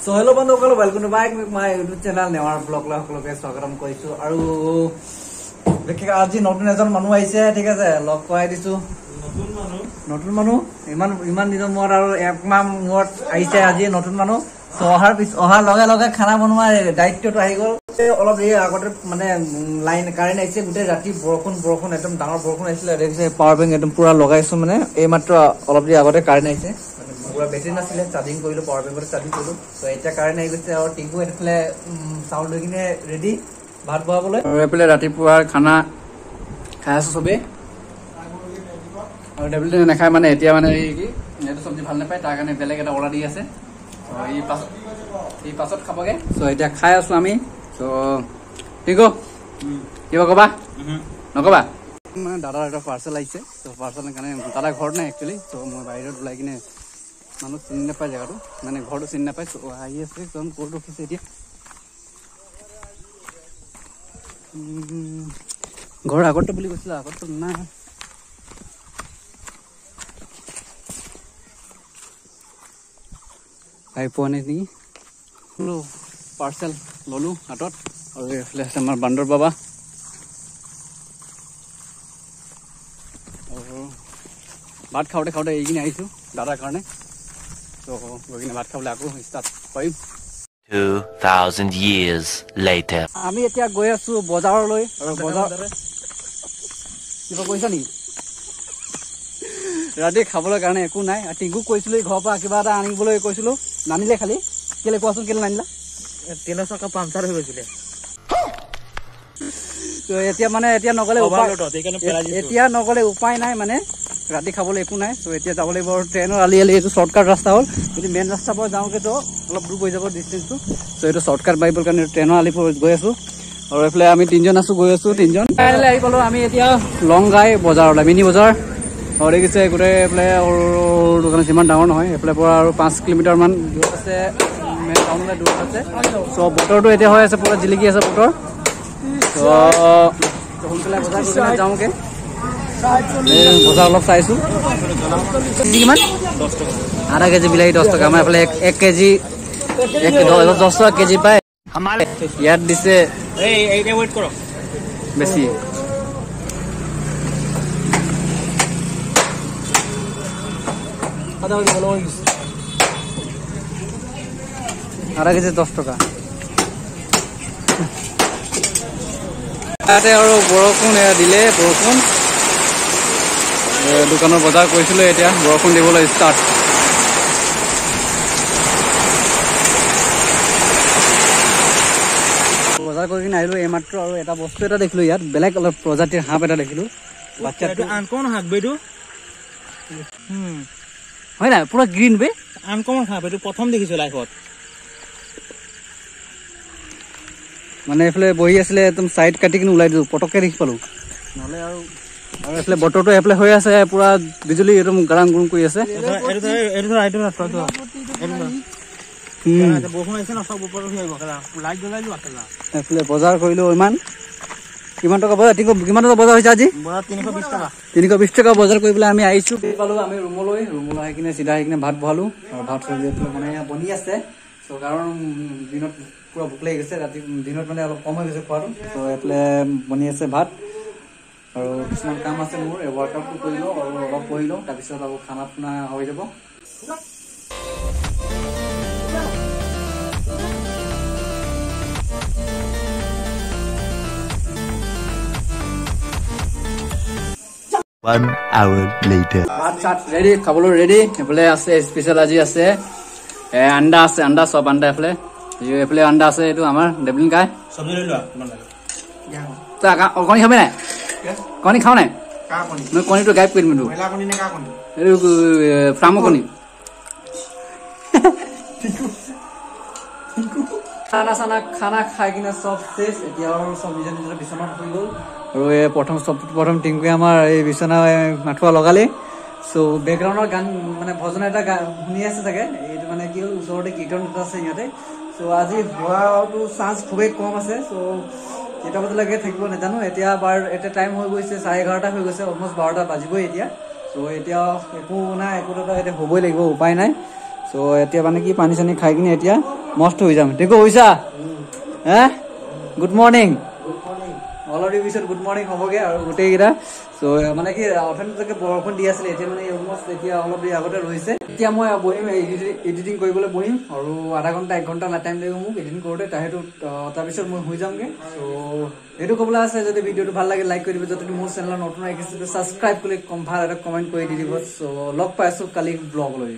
So hello bandhukal, welcome back to my YouTube channel Newar Vlog la সকলোকে স্বাগতম কৰিছো আৰু দেখি আজি নতুন এজন মানুহ আহিছে ঠিক আছে লগ কৰাই দিছো নতুন মানুহ ইমান দিনৰ মূৰত আৰু একমাহ মূৰত আহিছে আজি নতুন মানুহ সো অহাৰ লগে লগে খানা বনোৱাৰ দায়িত্বটো আহি গ'ল অলপ এই আগতে মানে লাইন কাৰেন্ট আহিছে গোটেই ৰাতি বৰষুণ একদম ডাঙৰ বৰষুণ আহিছিল দেখিছে পাৱাৰ বেংক একদম পুৰা লগাইছো মানে এই মাত্ৰ অলপ দেৰি আগতে কাৰেন্ট আহিছে পুৰা বেটাৰি নাছিলে চাৰ্জিং কৰিলো পাৱাৰ বেংকত চাৰ্জিং কৰিলো তো এতিয়া কাৰেন্ট আহি গৈছে আৰু টিংকু এফালে চাউল লৈ কিনে ৰেডি ভাত বনাবলৈ আৰু এফালে ৰাতিপুৱাৰ খানা খাই আছো সবে আৰু টেবলেট নাখায় মানে এতিয়া মানে এই কি এইটো চব্জি ভাল নাপায় তাৰ কাৰণে বেলেগ এটা অৰ্ডাৰ দি আছে এই পাছত খাবগে সো এতিয়া খাই আছো আমি সো ঠিক কিবা কবা নকবা মানে দাদাৰ এটা পাৰ্চেল আহিছে তো পাৰ্চেলৰ কাৰণে দাদা ঘৰত নাই একচুৱেলি তো মই বাহিৰত ওলাই কিনে মানুহ চিনি নাপায় জেগাটো মানে ঘৰটো চিনি নাপায় আহি আছে একদম ক'ত ৰখিছে এতিয়া ঘৰ আগতে বুলি কৈছিলে আগততো নাই আহি পোৱা নাই নেকি পাৰ্চেল ললো হাতত আৰু এইফালে আছে আমাৰ বান্দৰ বাবা আৰু ভাত খাওঁতে এইখিনি আহিছো দাদাৰ কাৰণে তো গৈ কিনে ভাত খাবলৈ আকৌ ষ্টাৰ্ট কৰিম 2000 years later আমি এতিয়া গৈ আছো বজাৰলৈ আৰু বজাৰ কিবা কৈছা নেকি ৰাতি খাবলৈ কাৰণে একো নাই আৰু টিংকু কৈছিলো ঘৰৰ পৰা কিবা এটা আনিবলৈ কৈছিলো নানিলে খালি কেলে কোৱাচোন কেলে নানিলা তেলৰ চকা পামচাৰ হৈ গৈছিলে তো এতিয়া মানে এতিয়া নগলে উপায় নাই মানে ৰাতি খাবলৈ একো নাই তো এতিয়া যাব লাগিব ট্ৰেইনৰ আলি এইটো শ্বৰ্টকাট ৰাস্তা হ'ল কিন্তু মেইন ৰাস্তাৰ পৰা যাওঁগেতো অলপ দূৰ হৈ যাব ডিষ্টেঞ্চটো তো এইটো শ্বৰ্টকাট মাৰিবৰ কাৰণে ট্ৰেইনৰ আলি পৰা গৈ আছো আৰু এইফালে আমি তিনিজন আছো গৈ আছো তিনিজন আহি পালো আমি এতিয়া লংগাই বজাৰলৈ মিনি বজাৰ আৰু দেখিছে গোটেই এইফালে দোকান সিমান ডাঙৰ নহয় এইফালে পৰা আৰু 5 কিলোমিটাৰ মান দূৰ আছে মেইন টাউনলৈ দূৰ আছে চ' বতৰটো এতিয়া হৈ আছে পুৰা জিলিকি আছে বতৰ চ' সোনকালে বজাৰ কৰিবলৈ যাওঁগে বজাৰ অলপ চাইছো কিমান 10 টকা আধা কেজি বিলাহী 10 টকা আমাৰ এইফালে 1 কেজি 10 টকা কেজি পায় ইয়াত দিছে বেছি আধা কেজি 10 টকা ইয়াতে আৰু বৰষুণ দিলে বৰষুণ দোকানৰ বজাৰ কৰিছিলো এতিয়া বৰষুণ দিবলৈ ষ্টাৰ্ট বজাৰ কৰি কিনে আহিলো এইমাত্ৰ আৰু এটা বস্তু এটা দেখিলো ইয়াত বেলেগ অলপ প্ৰজাতিৰ সাপ এটা দেখিলো বাচ্চাটো আনকমন সাপ বেটো হয় না পুৰা গ্ৰীণ বে আনকমন সাপ এইটো প্ৰথম দেখিছো লাইফত মানে এইফালে বহি আছিলে একদম সাইড কাটি কিনে ওলাই দিলো পটককে দেখি পালো নহলে আৰু এইফালে বতৰটো এফালে হৈ আছে পুৰা বিজুলী একদম গাৰাং গুং কৰি আছে এইফালে বজাৰ কৰিলো ইমান কিমান টকা বজাৰ কিমান টকা বজাৰ হৈছে আজি 320 টকা বজাৰ কৰি পেলাই আমি আহিছো পালো আমি ৰুমলৈ আহি কিনে চিধা আহি কিনে ভাত বহালো আৰু ভাত মানে বনি আছে ত' কাৰণ দিনত পুৰা ভোক লাগি গৈছে ৰাতি দিনত মানে অলপ কম হৈ গৈছে খোৱাটো ত' এইফালে বনি আছে ভাত আৰু কিছুমান কাম আছে মোৰ ৱৰ্কআউটটো কৰিলো আৰু অলপ পঢ়িলো তাৰপিছত আকৌ খানা পিনা হৈ যাব One hour later ভাত চাট ৰেডি খাবলৈ ৰেডি এইফালে আছে স্পেচিয়েল আজি আছে আন্ডা আছে আন্ডা সব আন্ডা এইফালে আন্ডা আছে এইটো আমাৰ ডেবলিন কাই চব্জি লৈ লোৱা কিমান লাগে তা কণী খাবে নাই কণী খাও নাই কা কণী মই কণীটো গাইব কৰিম তো মহিলা কণী নে কা কণী এইটো ফ্ৰামৰ কণী খানা খাই কিনে চব শেষ এতিয়া আৰু চব নিজৰ নিজৰ বিচনাত শুই গ'ল আৰু এই প্ৰথম টিংকুৱে আমাৰ এই বিচনা মাঠুৱা লগালে চ' বেকগ্ৰাউণ্ডৰ গান মানে ভজন এটা শুনি আছে চাগে এইটো মানে কি হ'ল ওচৰতে কীৰ্তন এটা আছে সিহঁতে চ' আজি হোৱাটো চান্স খুবেই কম আছে চ' কেইটা বজালৈকে থাকিব নাজানো এতিয়া টাইম হৈ গৈছে 11:30 হৈ গৈছে অলমষ্ট 12টা বাজিবই এতিয়া চ' এতিয়া একো নাই একো এটা এতিয়া হ'বই লাগিব উপায় নাই চ' এতিয়া মানে কি পানী চানী খাই কিনে এতিয়া মস্ত হৈ যাম ঠিক হৈছা হে গুড মৰ্নিং অলৰেডি পিছত গুড মৰ্নিং হ'বগে আৰু গোটেইকেইটা চ' মানে কি অৰ্থনীতিকে বৰষুণ দি আছিলে এতিয়া মানে অলমষ্ট এতিয়া অলপ দেৰি আগতে ৰৈছে এতিয়া মই বহিম এডিটিং কৰিবলৈ বহিম আৰু আধা ঘণ্টা 1 ঘণ্টা টাইম লাগিব মোক এডিটিং কৰোঁতে তাৰপিছত মই শুই যামগে চ' এইটো ক'বলৈ আছে যদি ভিডিঅ'টো ভাল লাগে লাইক কৰি দিব যদি মোৰ চেনেলত নতুন আহিছে ছাবস্ক্ৰাইব কৰি ভাল এটা কমেণ্ট কৰি দি দিব চ' লগ পাই আছো কালি ব্লগ লৈ